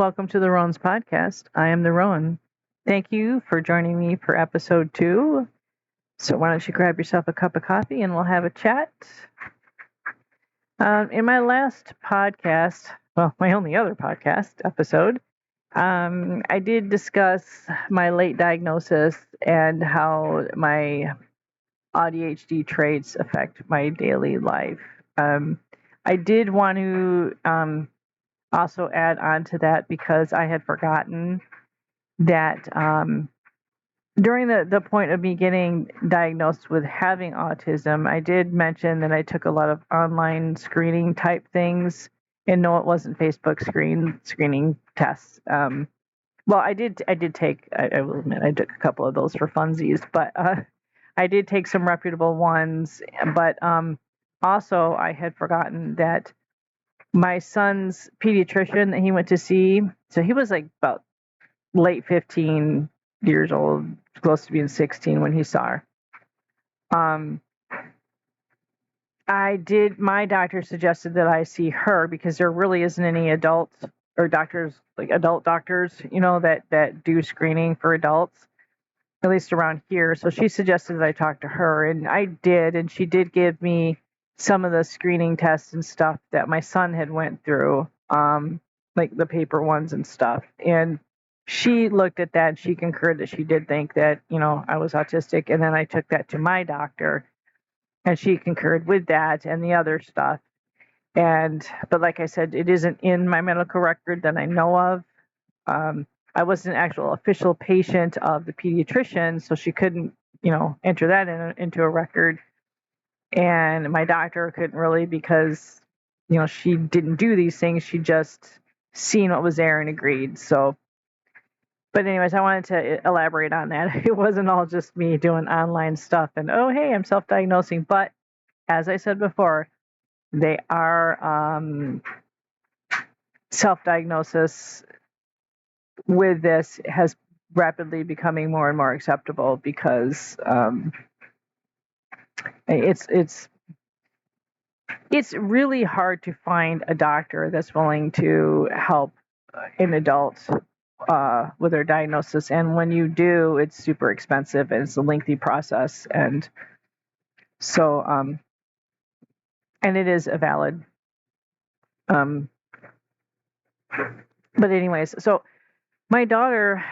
Welcome to the Rowan's podcast. I am the Rowan. Thank you for joining me for episode 2. So why don't you grab yourself a cup of coffee and we'll have a chat. In my last podcast, well, my only other podcast episode, I did discuss my late diagnosis and how my AUDHD traits affect my daily life. I did want to also add on to that because I had forgotten that during the point of me getting diagnosed with having autism, I did mention that I took a lot of online screening type things. And no, it wasn't Facebook screening tests. Well, I did take, I will admit, I took a couple of those for funsies, but I did take some reputable ones. But also, I had forgotten that my son's pediatrician that he went to see, so he was like about late 15 years old, close to being 16 when he saw her. My doctor suggested that I see her because there really isn't any adult doctors, that do screening for adults, at least around here. So she suggested that I talk to her, and I did, and she did give me some of the screening tests and stuff that my son had went through, like the paper ones and stuff. And she looked at that and she concurred that she did think that, I was autistic. And then I took that to my doctor and she concurred with that and the other stuff. But like I said, it isn't in my medical record that I know of. I was an actual official patient of the pediatrician, so she couldn't, enter that into a record. And my doctor couldn't really because, she didn't do these things. She just seen what was there and agreed. So, but anyways, I wanted to elaborate on that. It wasn't all just me doing online stuff and, oh, hey, I'm self-diagnosing. But as I said before, they are self-diagnosis with this has rapidly becoming more and more acceptable because it's really hard to find a doctor that's willing to help an adult with their diagnosis, and when you do, it's super expensive and it's a lengthy process, and so and it is a valid but anyways, so my daughter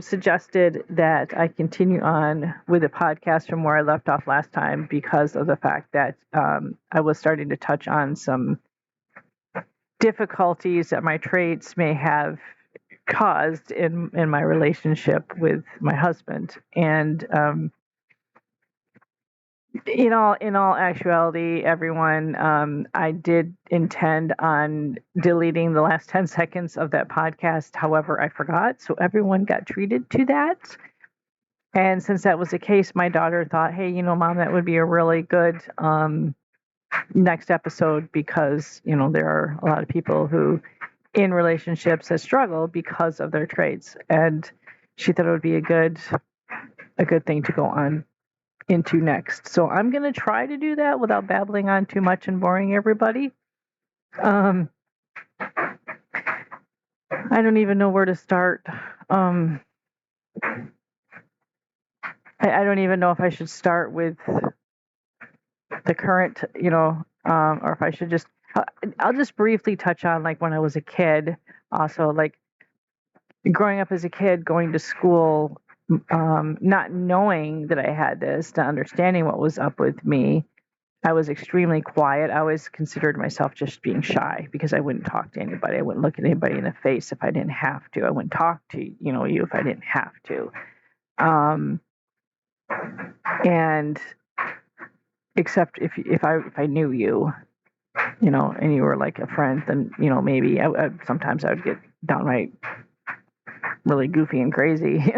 suggested that I continue on with the podcast from where I left off last time because of the fact that I was starting to touch on some difficulties that my traits may have caused in my relationship with my husband. And in all actuality, everyone, I did intend on deleting the last 10 seconds of that podcast. However, I forgot, so everyone got treated to that. And since that was the case, my daughter thought, hey, Mom, that would be a really good next episode because, there are a lot of people who in relationships that struggle because of their traits. And she thought it would be a good thing to go on into next. So I'm going to try to do that without babbling on too much and boring everybody. I don't even know where to start. I don't even know if I should start with the current, or if I should just, I'll just briefly touch on like when I was a kid. Also, like growing up as a kid, going to school, not knowing that I had this, to understanding what was up with me. I was extremely quiet. I always considered myself just being shy because I wouldn't talk to anybody. I wouldn't look at anybody in the face if I didn't have to. I wouldn't talk to you if I didn't have to. And except if I knew you, and you were like a friend, then maybe sometimes I would get downright really goofy and crazy.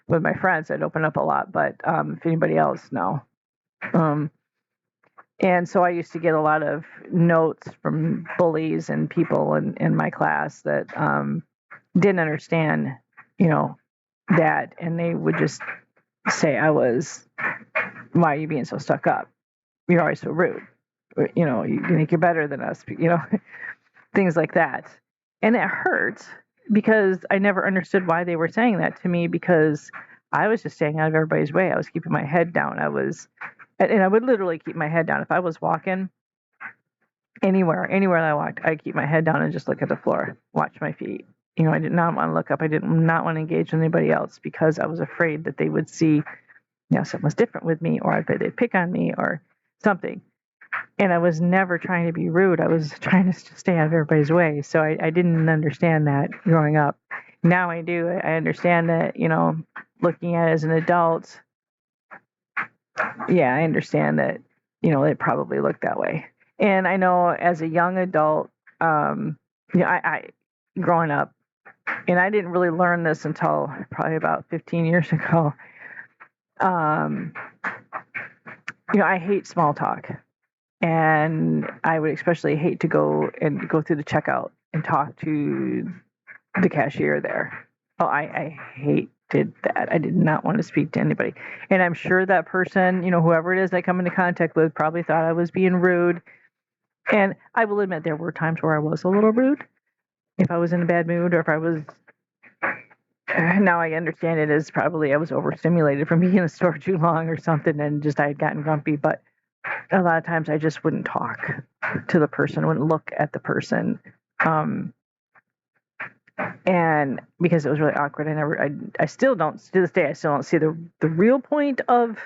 With my friends, I'd open up a lot, but if anybody else, no. And so I used to get a lot of notes from bullies and people in my class that didn't understand, that, and they would just say why are you being so stuck up? You're always so rude. You think you're better than us, things like that. And it hurt. because I never understood why they were saying that to me, because I was just staying out of everybody's way. I was keeping my head down. And I would literally keep my head down. If I was walking anywhere that I walked, I'd keep my head down and just look at the floor, watch my feet. I did not want to look up. I did not want to engage with anybody else because I was afraid that they would see, something was different with me, or I thought they'd pick on me or something. And I was never trying to be rude. I was trying to stay out of everybody's way. So I didn't understand that growing up. Now I do. I understand that, looking at it as an adult, yeah, I understand that, it probably looked that way. And I know as a young adult, I growing up, and I didn't really learn this until probably about 15 years ago. I hate small talk. And I would especially hate to go through the checkout and talk to the cashier there. Oh, I hated that. I did not want to speak to anybody. And I'm sure that person, whoever it is I come into contact with, probably thought I was being rude. And I will admit there were times where I was a little rude. If I was in a bad mood, or if I was, now I understand it as probably I was overstimulated from being in a store too long or something, and just I had gotten grumpy. But a lot of times I just wouldn't talk to the person, wouldn't look at the person. And because it was really awkward, I still don't, to this day, I still don't see the real point of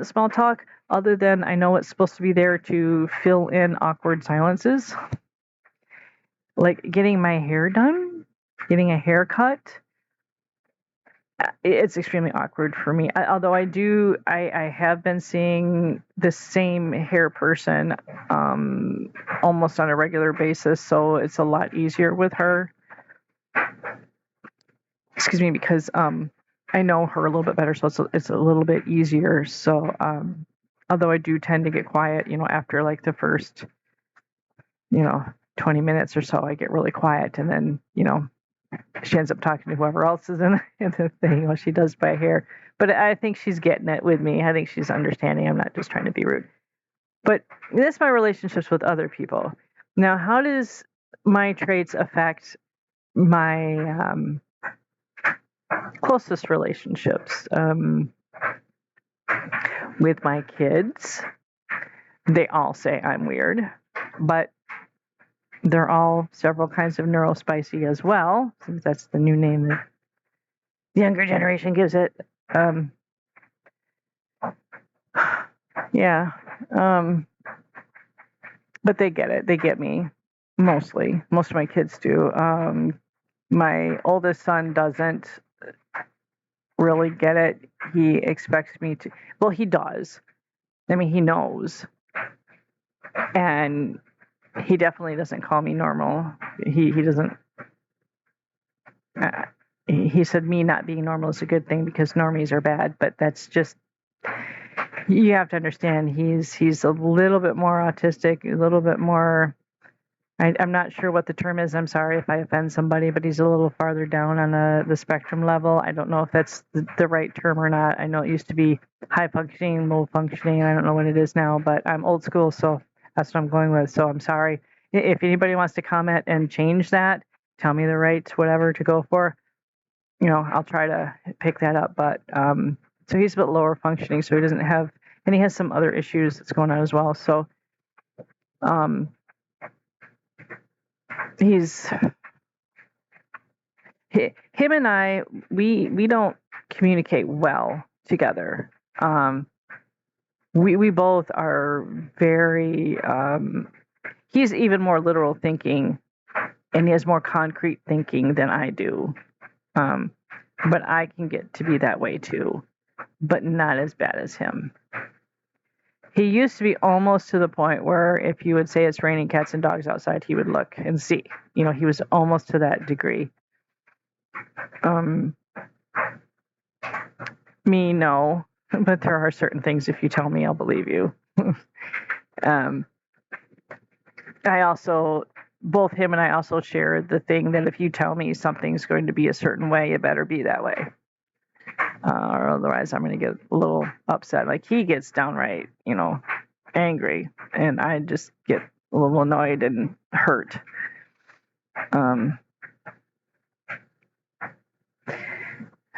small talk, other than I know it's supposed to be there to fill in awkward silences. Like getting my hair done, getting a haircut. It's extremely awkward for me. Although I have been seeing the same hair person almost on a regular basis, so it's a lot easier with her. Excuse me, because I know her a little bit better, so it's a little bit easier. So although I do tend to get quiet, after like the first, 20 minutes or so, I get really quiet, and then, she ends up talking to whoever else is in the thing. She does by hair. But I think she's getting it with me. I think she's understanding. I'm not just trying to be rude. But that's my relationships with other people. Now, how does my traits affect my closest relationships? With my kids, they all say I'm weird. But they're all several kinds of neurospicy as well, since that's the new name that the younger generation gives it. Yeah. But they get it. They get me, mostly. Most of my kids do. My oldest son doesn't really get it. He expects me to. Well, he does. I mean, he knows. And he definitely doesn't call me normal. He doesn't. He said me not being normal is a good thing because normies are bad, but that's just, you have to understand he's a little bit more autistic, a little bit more, I'm not sure what the term is. I'm sorry if I offend somebody, but he's a little farther down on the spectrum level. I don't know if that's the right term or not. I know it used to be high functioning, low functioning. I don't know what it is now, but I'm old school, so that's what I'm going with. So I'm sorry. If anybody wants to comment and change that, tell me the right whatever to go for. I'll try to pick that up. But so he's a bit lower functioning, so he doesn't have, and he has some other issues that's going on as well. So him and I, we don't communicate well together. We both are very, he's even more literal thinking, and he has more concrete thinking than I do. But I can get to be that way too, but not as bad as him. He used to be almost to the point where if you would say it's raining cats and dogs outside, he would look and see. He was almost to that degree. Me, no. But there are certain things, if you tell me, I'll believe you. Both him and I also share the thing that if you tell me something's going to be a certain way, it better be that way. Or otherwise I'm going to get a little upset. Like he gets downright, angry, and I just get a little annoyed and hurt.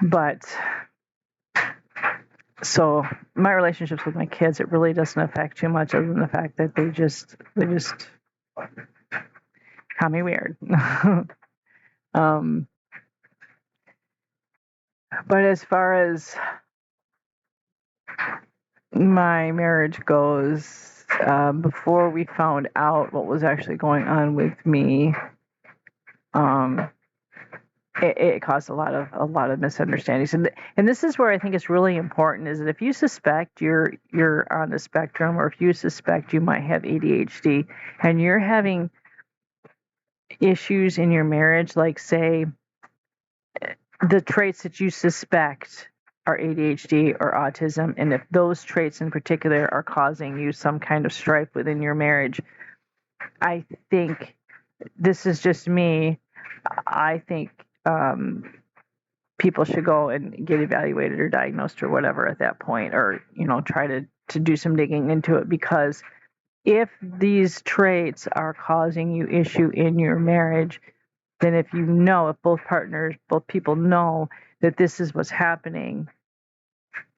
But so my relationships with my kids, it really doesn't affect too much, other than the fact that they just call me weird. But as far as my marriage goes, before we found out what was actually going on with me, it caused a lot of misunderstandings, and this is where I think it's really important, is that if you suspect you're on the spectrum, or if you suspect you might have ADHD, and you're having issues in your marriage, like say the traits that you suspect are ADHD or autism, and if those traits in particular are causing you some kind of strife within your marriage, I think, this is just me, I think people should go and get evaluated or diagnosed or whatever at that point, or try to do some digging into it, because if these traits are causing you issue in your marriage, then if both people know that this is what's happening,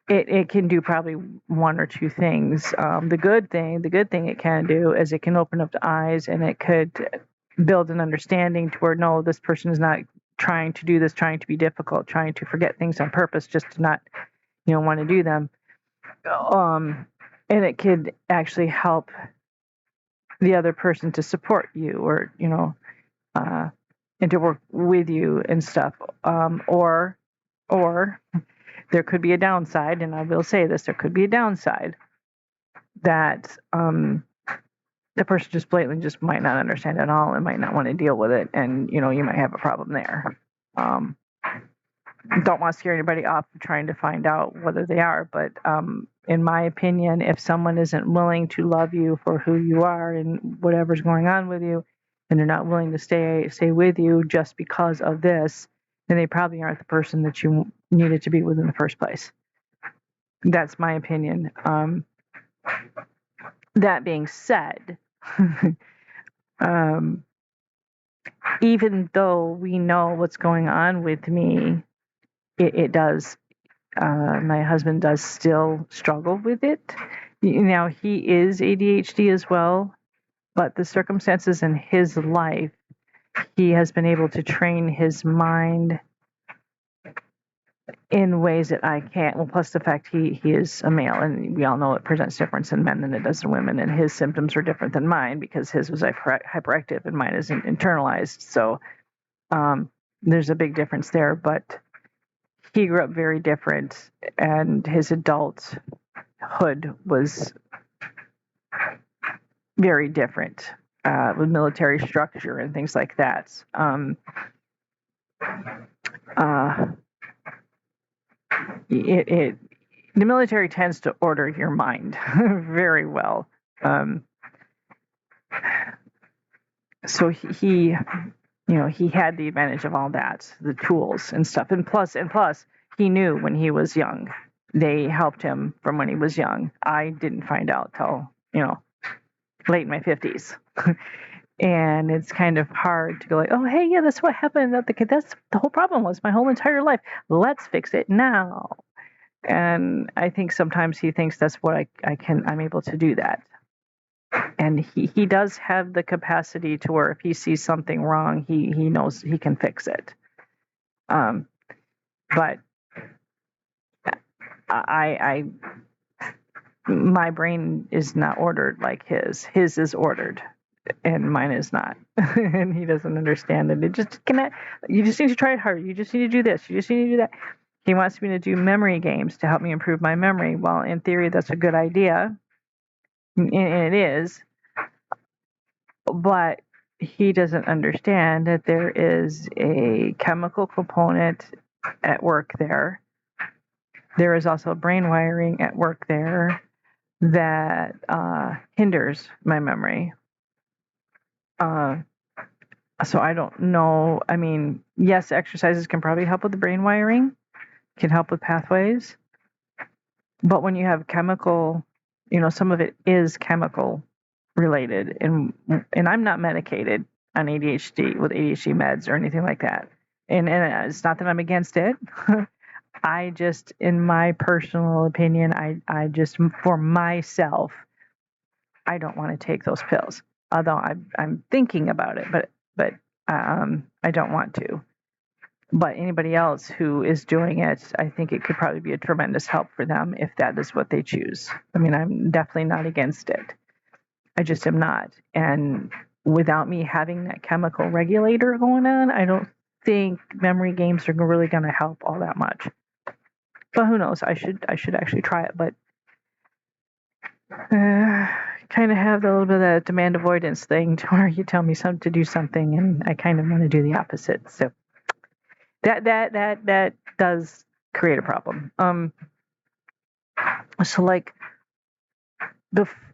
it can do probably one or two things. The good thing it can do is it can open up the eyes, and it could build an understanding to where, no, this person is not trying to do this, trying to be difficult, trying to forget things on purpose just to not, want to do them. And it could actually help the other person to support you, or, and to work with you and stuff. Or there could be a downside, and I will say this, there could be a downside that the person just blatantly just might not understand at all and might not want to deal with it, and you might have a problem there. Don't want to scare anybody off trying to find out whether they are, but in my opinion, if someone isn't willing to love you for who you are and whatever's going on with you, and they're not willing to stay with you just because of this, then they probably aren't the person that you needed to be with in the first place. That's my opinion. That being said, even though we know what's going on with me, it does. My husband does still struggle with it. Now, he is ADHD as well, but the circumstances in his life, he has been able to train his mind in ways that I can't. Well, plus the fact he is a male, and we all know it presents difference in men than it does in women, and his symptoms are different than mine because his was hyperactive and mine is internalized. So there's a big difference there, but he grew up very different, and his adulthood was very different, with military structure and things like that. The military tends to order your mind very well. So he had the advantage of all that, the tools and stuff, and plus, he knew when he was young. They helped him from when he was young. I didn't find out till late in my 50s. And it's kind of hard to go like, oh, hey, yeah, that's what happened. That's the whole problem was my whole entire life. Let's fix it now. And I think sometimes he thinks that's what I'm able to do that. And he does have the capacity to where if he sees something wrong, he knows he can fix it. But my brain is not ordered like his. His is ordered, and mine is not. And he doesn't understand it. You just need to try it harder. You just need to do this. You just need to do that. He wants me to do memory games to help me improve my memory. Well, in theory, that's a good idea. And it is. But he doesn't understand that there is a chemical component at work there. There is also brain wiring at work there that hinders my memory. So I don't know. I mean, yes, exercises can probably help with the brain wiring, can help with pathways. But when you have chemical, some of it is chemical related, and I'm not medicated on ADHD with ADHD meds or anything like that. And it's not that I'm against it. I just, in my personal opinion, I just, for myself, I don't want to take those pills. Although I'm thinking about it, but I don't want to. But anybody else who is doing it, I think it could probably be a tremendous help for them if that is what they choose. I mean, I'm definitely not against it. I just am not. And without me having that chemical regulator going on, I don't think memory games are really going to help all that much. But who knows? I should actually try it. But kind of have a little bit of that demand avoidance thing to where you tell me to do something, and I kind of want to do the opposite. So that does create a problem. So like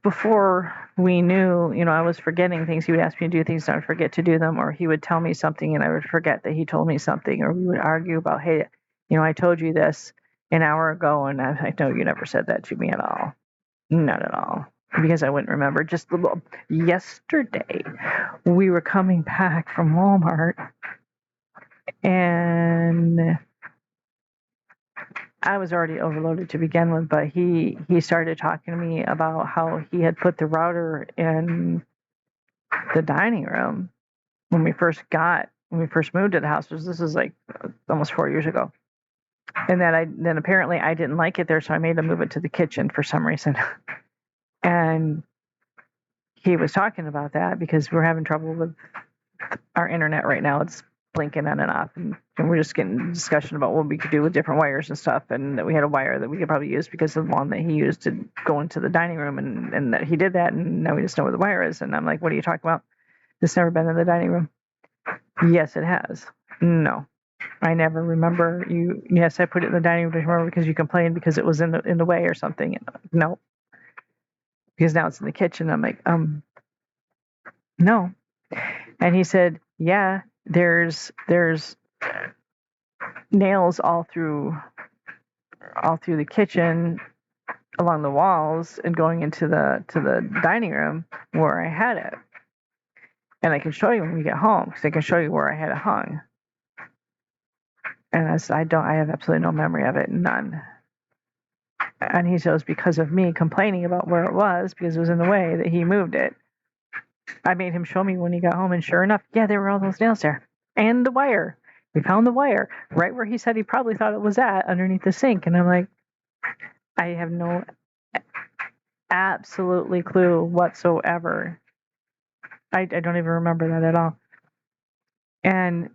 before we knew, I was forgetting things. He would ask me to do things and I would forget to do them, or he would tell me something and I would forget that he told me something, or we would argue about, hey, I told you this an hour ago, and I was like, no, you never said that to me at all. Not at all. Because I wouldn't remember. Just yesterday, we were coming back from Walmart, and I was already overloaded to begin with, but he started talking to me about how he had put the router in the dining room when we first moved to the house. This was like almost 4 years ago. And then apparently I didn't like it there, so I made him move it to the kitchen for some reason. And he was talking about that because we're having trouble with our internet right now. It's blinking on and off, and we're just getting a discussion about what we could do with different wires and stuff, and that we had a wire that we could probably use because of the one that he used to go into the dining room, and that he did that, and now we just know where the wire is. And I'm like, what are you talking about? It's never been in the dining room. Yes, it has. No, I never remember you. Yes, I put it in the dining room. I remember because you complained because it was in the way or something. No, because now it's in the kitchen. I'm like, no. And he said, yeah, there's nails all through the kitchen, along the walls, and going into the dining room where I had it. And I can show you when we get home, because I can show you where I had it hung. And I have absolutely no memory of it, none. And he said it was because of me complaining about where it was, because it was in the way, that he moved it. I made him show me when he got home, and sure enough, yeah, there were all those nails there. And the wire. We found the wire right where he said he probably thought it was at, underneath the sink. And I'm like, I have no absolutely clue whatsoever. I don't even remember that at all. And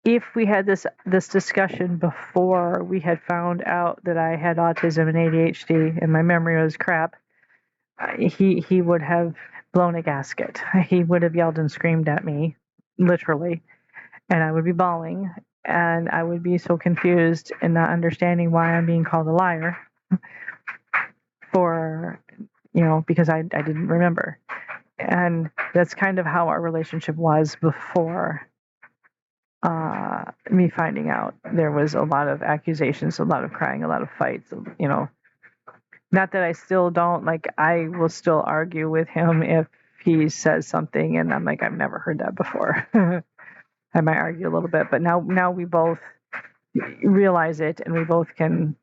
if we had this discussion before we had found out that I had autism and ADHD and my memory was crap, he would have blown a gasket. He would have yelled and screamed at me, literally, and I would be bawling, and I would be so confused and not understanding why I'm being called a liar because I didn't remember. And that's kind of how our relationship was before me finding out. There was a lot of accusations, a lot of crying, a lot of fights, Not that I still don't, like, I will still argue with him if he says something and I'm like, I've never heard that before. I might argue a little bit, but now we both realize it, and we both can,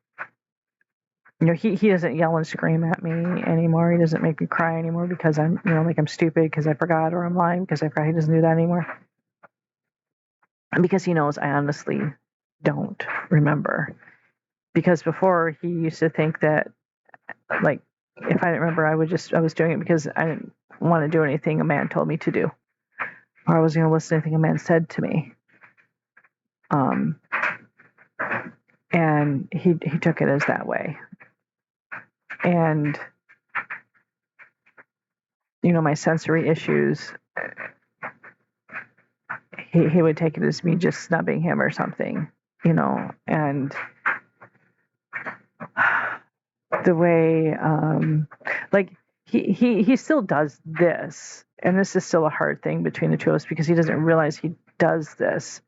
he doesn't yell and scream at me anymore. He doesn't make me cry anymore because I'm, like I'm stupid because I forgot, or I'm lying because I forgot. He doesn't do that anymore. And because he knows I honestly don't remember. Because before, he used to think that, like, if I didn't remember, I was doing it because I didn't want to do anything a man told me to do, or I was going to listen to anything a man said to me. And he took it as that way. And, my sensory issues, he would take it as me just snubbing him or something, and the way, like, he still does this, and this is still a hard thing between the two of us because he doesn't realize he does this.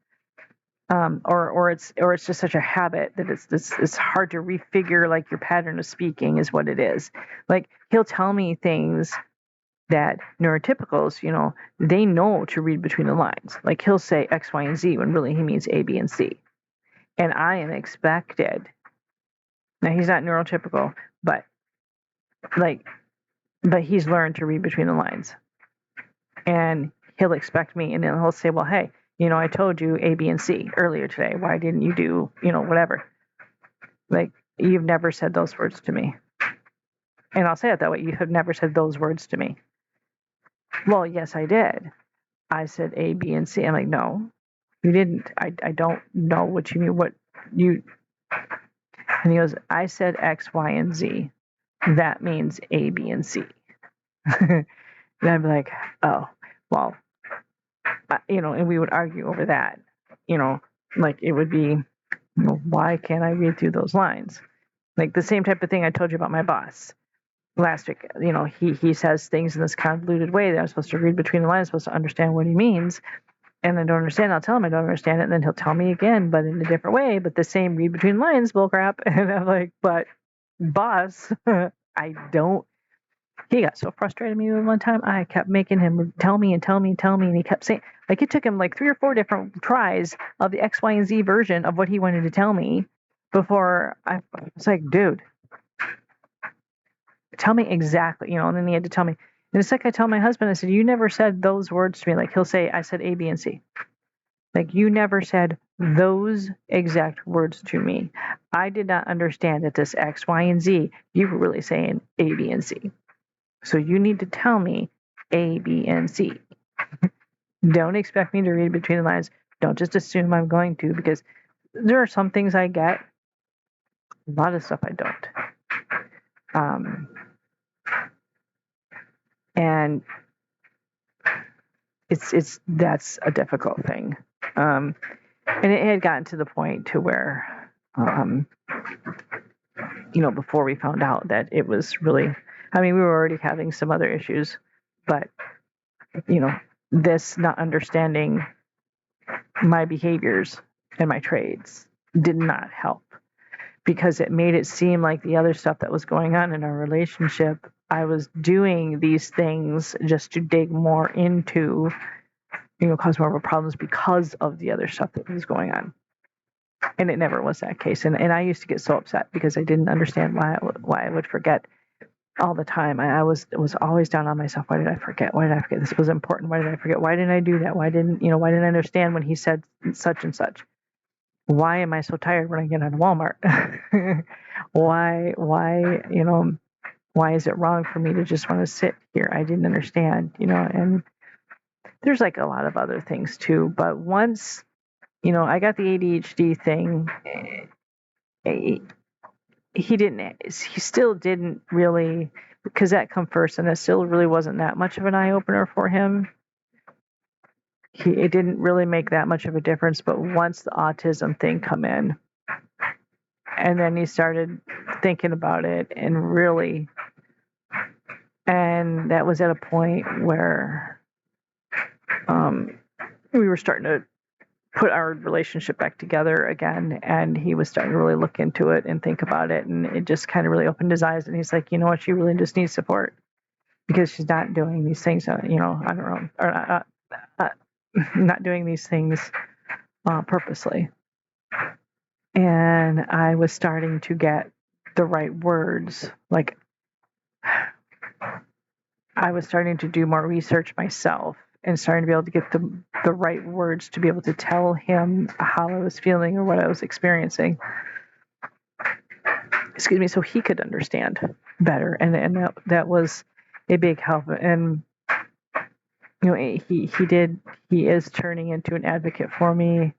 Or it's just such a habit that it's hard to refigure, like, your pattern of speaking is what it is. Like, he'll tell me things that neurotypicals, they know to read between the lines. Like, he'll say X, Y, and Z when really he means A, B, and C. and I am expected. Now he's not neurotypical, but he's learned to read between the lines, and he'll expect me, and then he'll say, well, hey, I told you A, B, and C earlier today. Why didn't you do, whatever? Like, you've never said those words to me. And I'll say it that way. You have never said those words to me. Well, yes, I did. I said A, B, and C. I'm like, no, you didn't. I don't know what you mean. What you... And he goes, I said X, Y, and Z. That means A, B, and C. And I'd be like, oh, well, and we would argue over that. Like it would be, why can't I read through those lines? Like the same type of thing I told you about my boss last week. He says things in this convoluted way that I'm supposed to read between the lines, I'm supposed to understand what he means. And I don't understand. I'll tell him I don't understand it, and then he'll tell me again, but in a different way. But the same read between lines bullcrap. And I'm like, but boss, I don't. He got so frustrated with me one time. I kept making him tell me, and he kept saying, like, it took him like 3 or 4 different tries of the X, Y, and Z version of what he wanted to tell me before I was like, dude, tell me exactly, and then he had to tell me. And it's like I tell my husband, I said, you never said those words to me. Like he'll say, I said A, B, and C. Like you never said those exact words to me. I did not understand that this X, Y, and Z, you were really saying A, B, and C. So you need to tell me A, B, and C. Don't expect me to read between the lines. Don't just assume I'm going to, because there are some things I get. A lot of stuff I don't. And that's a difficult thing. And it had gotten to the point to where, before we found out that it was really, we were already having some other issues, but, this not understanding my behaviors and my trades did not help, because it made it seem like the other stuff that was going on in our relationship, I was doing these things just to dig more into, cause more of a problems because of the other stuff that was going on. And it never was that case. And I used to get so upset because I didn't understand why I would forget all the time. I was always down on myself. Why did I forget? Why did I forget? This was important. Why did I forget? Why didn't I do that? Why didn't I understand when he said such and such? Why am I so tired when I get out of Walmart? why is it wrong for me to just want to sit here? I didn't understand, and there's like a lot of other things too. But once, I got the ADHD thing, he still didn't really, because that come first, and it still really wasn't that much of an eye-opener for him. It didn't really make that much of a difference, but once the autism thing come in, and then he started thinking about it, and that was at a point where we were starting to put our relationship back together again, and he was starting to really look into it and think about it, and it just kind of really opened his eyes, and he's like, you know what, she really just needs support, because she's not doing these things, on her own, or not doing these things purposely. And I was starting to get the right words. Like, I was starting to do more research myself and starting to be able to get the right words to be able to tell him how I was feeling or what I was experiencing. Excuse me, so he could understand better. And that was a big help. And he is turning into an advocate for me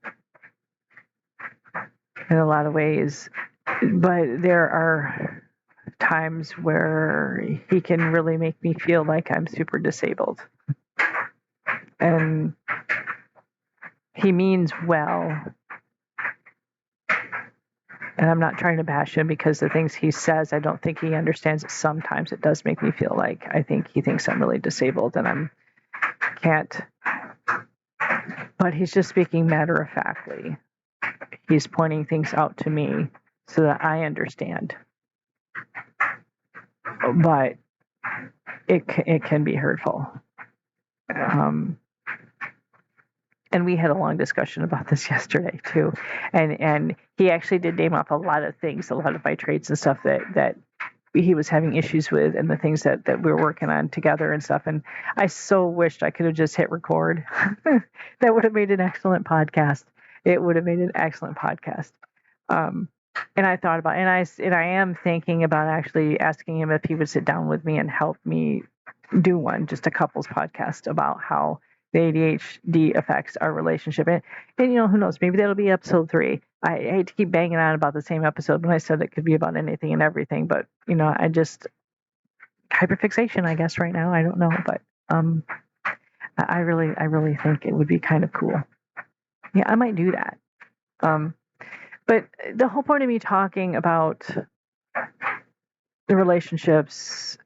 in a lot of ways, but there are times where he can really make me feel like I'm super disabled. And he means well. And I'm not trying to bash him, because the things he says, I don't think he understands. Sometimes it does make me feel like I think he thinks I'm really disabled, and can't. But he's just speaking matter-of-factly. He's pointing things out to me so that I understand. But it can be hurtful. And we had a long discussion about this yesterday too. And he actually did name off a lot of things, a lot of my traits and stuff that he was having issues with, and the things that we were working on together and stuff. And I so wished I could have just hit record. That would have made an excellent podcast. It would have made an excellent podcast. And I thought about, and I am thinking about actually asking him if he would sit down with me and help me do one, just a couples podcast about how the ADHD affects our relationship. And who knows, maybe that'll be episode 3. I hate to keep banging on about the same episode when I said it could be about anything and everything, but I just, hyperfixation, I guess, right now. I don't know, but I really think it would be kind of cool. Yeah, I might do that. But the whole point of me talking about the relationships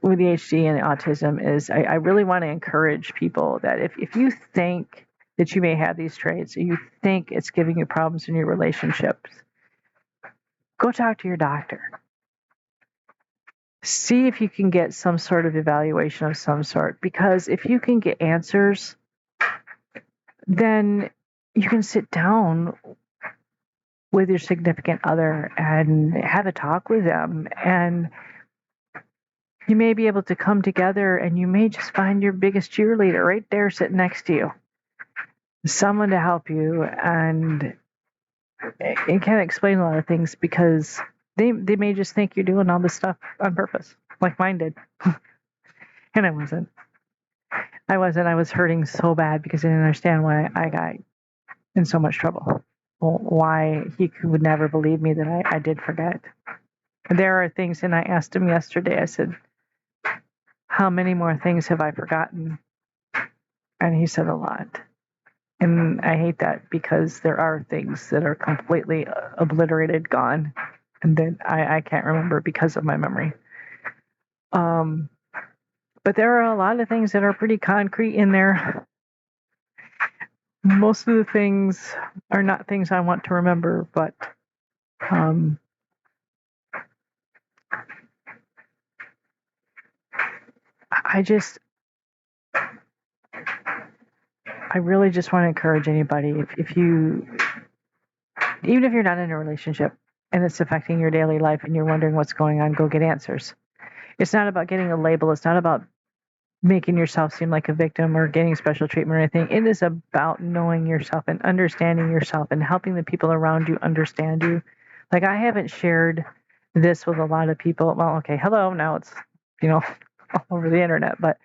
with ADHD and autism is I really want to encourage people that if you think that you may have these traits, or you think it's giving you problems in your relationships, go talk to your doctor. See if you can get some sort of evaluation of some sort, because if you can get answers, then you can sit down with your significant other and have a talk with them, and you may be able to come together, and you may just find your biggest cheerleader right there sitting next to you. Someone to help you, and it can explain a lot of things, because they may just think you're doing all this stuff on purpose, like mine did. And I wasn't. I was hurting so bad because I didn't understand why I got in so much trouble. Why he would never believe me that I did forget. There are things, and I asked him yesterday, I said, how many more things have I forgotten? And he said a lot. And I hate that, because there are things that are completely obliterated, gone, and then I can't remember because of my memory. But there are a lot of things that are pretty concrete in there. Most of the things are not things I want to remember, but I really just want to encourage anybody, if you, even if you're not in a relationship and it's affecting your daily life and you're wondering what's going on, go get answers. It's not about getting a label. It's not about making yourself seem like a victim or getting special treatment or anything. It is about knowing yourself and understanding yourself and helping the people around you understand you. Like, I haven't shared this with a lot of people. Well, okay, hello, now it's, all over the internet, but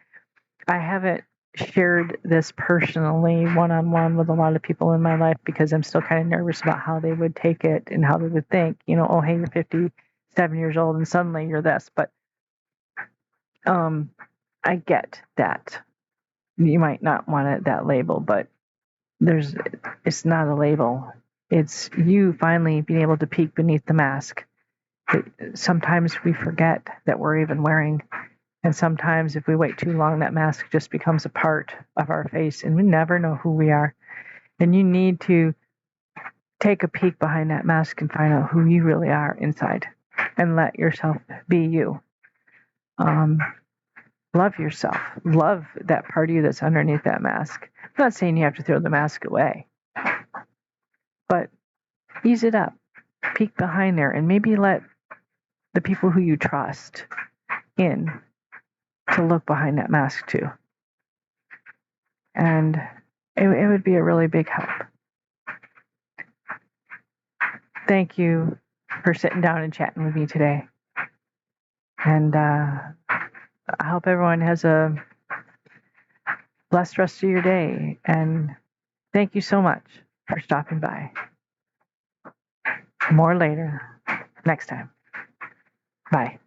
I haven't shared this personally one-on-one with a lot of people in my life, because I'm still kind of nervous about how they would take it and how they would think, oh, hey, you're 57 years old and suddenly you're this. But I get that you might not want it, that label, but it's not a label. It's you finally being able to peek beneath the mask. Sometimes we forget that we're even wearing. And sometimes if we wait too long, that mask just becomes a part of our face, and we never know who we are. And you need to take a peek behind that mask and find out who you really are inside, and let yourself be you. Love yourself. Love that part of you that's underneath that mask. I'm not saying you have to throw the mask away, but ease it up. Peek behind there, and maybe let the people who you trust in to look behind that mask too. And it would be a really big help. Thank you for sitting down and chatting with me today. And I hope everyone has a blessed rest of your day. And thank you so much for stopping by. More later, next time. Bye.